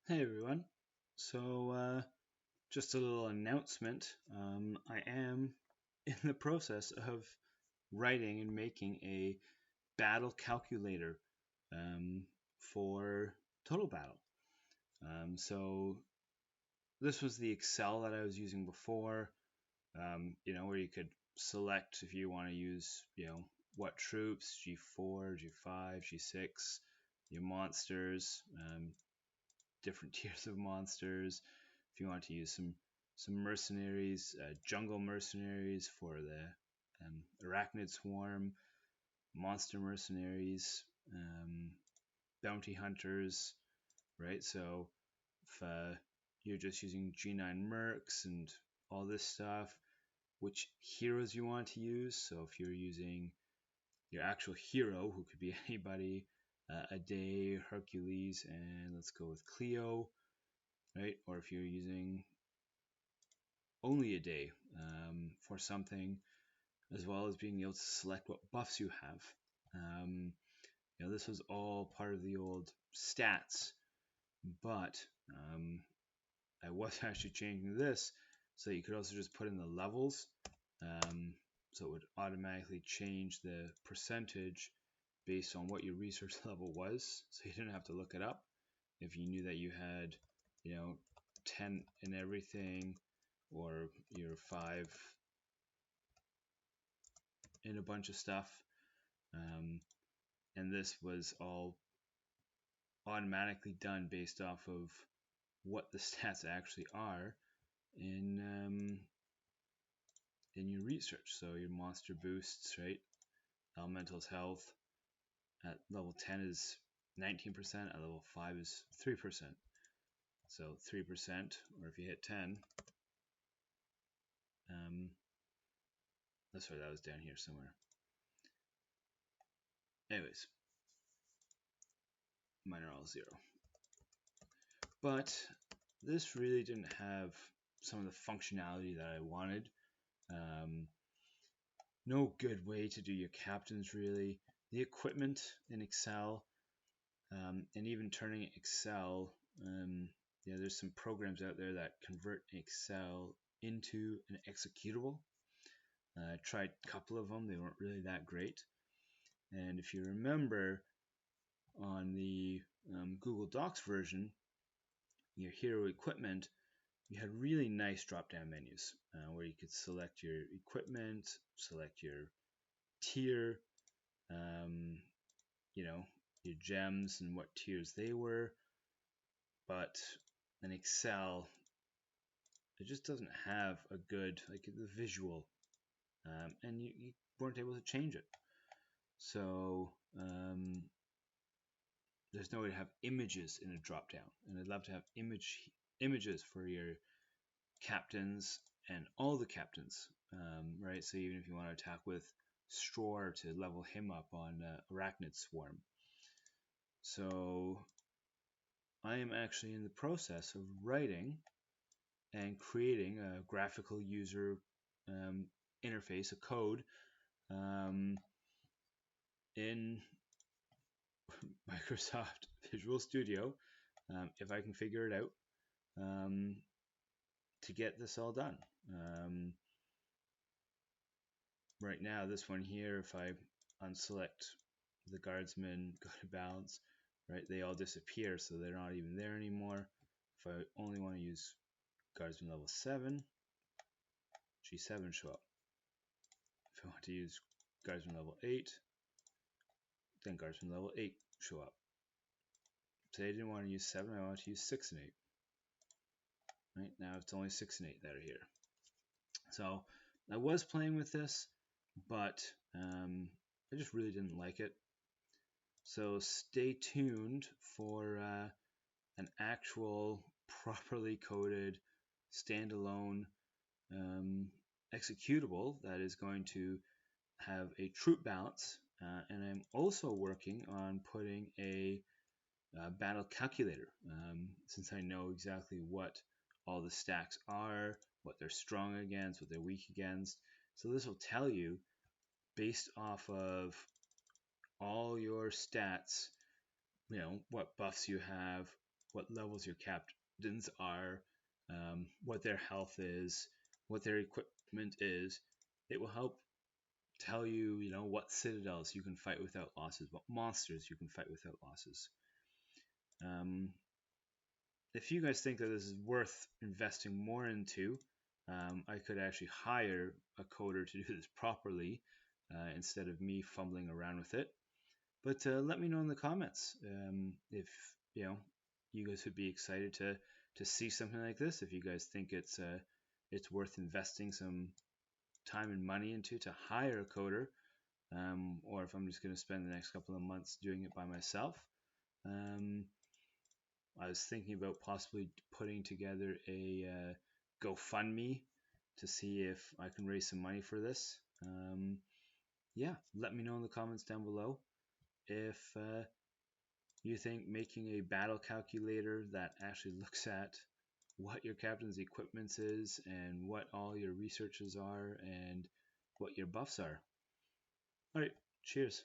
Hey everyone. Just a little announcement. I am in the process of writing and making a battle calculator um, for Total Battle. So this was the Excel that I was using before, where you could select if you want to use, what troops, G4, G5, G6, your monsters, different tiers of monsters. If you want to use some mercenaries, jungle mercenaries for the arachnid swarm, monster mercenaries, um, bounty hunters, right? So if you're just using G9 mercs and all this stuff, which heroes you want to use. So if you're using your actual hero, who could be anybody, a day, Hercules, and let's go with Cleo, right? Or if you're using only a day for something, as well as being able to select what buffs you have. Um, this was all part of the old stats, but I was actually changing this so you could also just put in the levels. So it would automatically change the percentage based on what your research level was, so you didn't have to look it up. If you knew that you had, 10 in everything, or you're 5 in a bunch of stuff. And this was all automatically done based off of what the stats actually are in in your research. So your monster boosts, right? Elemental's health at level 10 is 19%, at level 5 is 3%. So 3%, or if you hit 10, that's right, that was down here somewhere. Anyways, mine are all 0. But this really didn't have some of the functionality that I wanted. No good way to do your captains, really. The equipment in Excel, and even turning Excel, there's some programs out there that convert Excel into an executable. I tried a couple of them, they weren't really that great. And if you remember, on the Google Docs version, your hero equipment, you had really nice drop down menus where you could select your equipment, select your tier, um, your gems and what tiers they were. But in Excel, it just doesn't have a good, like, the visual, and you weren't able to change it. So there's no way to have images in a drop down, and I'd love to have images for your captains and all the captains, right? So even if you want to attack with Stror to level him up on Arachnid Swarm. So I am actually in the process of writing and creating a graphical user interface, a code, in Microsoft Visual Studio, if I can figure it out, to get this all done. Right now, this one here, if I unselect the guardsmen, go to balance, right, they all disappear, so they're not even there anymore. If I only want to use guardsman level 7, G7 show up. If I want to use guardsman level 8, then guardsman level 8 show up. Say I didn't want to use 7, I want to use 6 and 8. Right, now it's only 6 and 8 that are here. So I was playing with this, but I just really didn't like it. So stay tuned for an actual properly coded standalone executable that is going to have a troop balance, and I'm also working on putting a battle calculator, since I know exactly what all the stacks are, what they're strong against, what they're weak against. So this will tell you, based off of all your stats, what buffs you have, what levels your captains are, what their health is, what their equipment is. It will help tell you, what citadels you can fight without losses, what monsters you can fight without losses. Um, if you guys think that this is worth investing more into, I could actually hire a coder to do this properly instead of me fumbling around with it. But let me know in the comments if you guys would be excited to see something like this. If you guys think it's worth investing some time and money into to hire a coder, or if I'm just going to spend the next couple of months doing it by myself. I was thinking about possibly putting together a GoFundMe to see if I can raise some money for this. Yeah, let me know in the comments down below if you think making a battle calculator that actually looks at what your captain's equipment is and what all your researches are and what your buffs are. All right, cheers.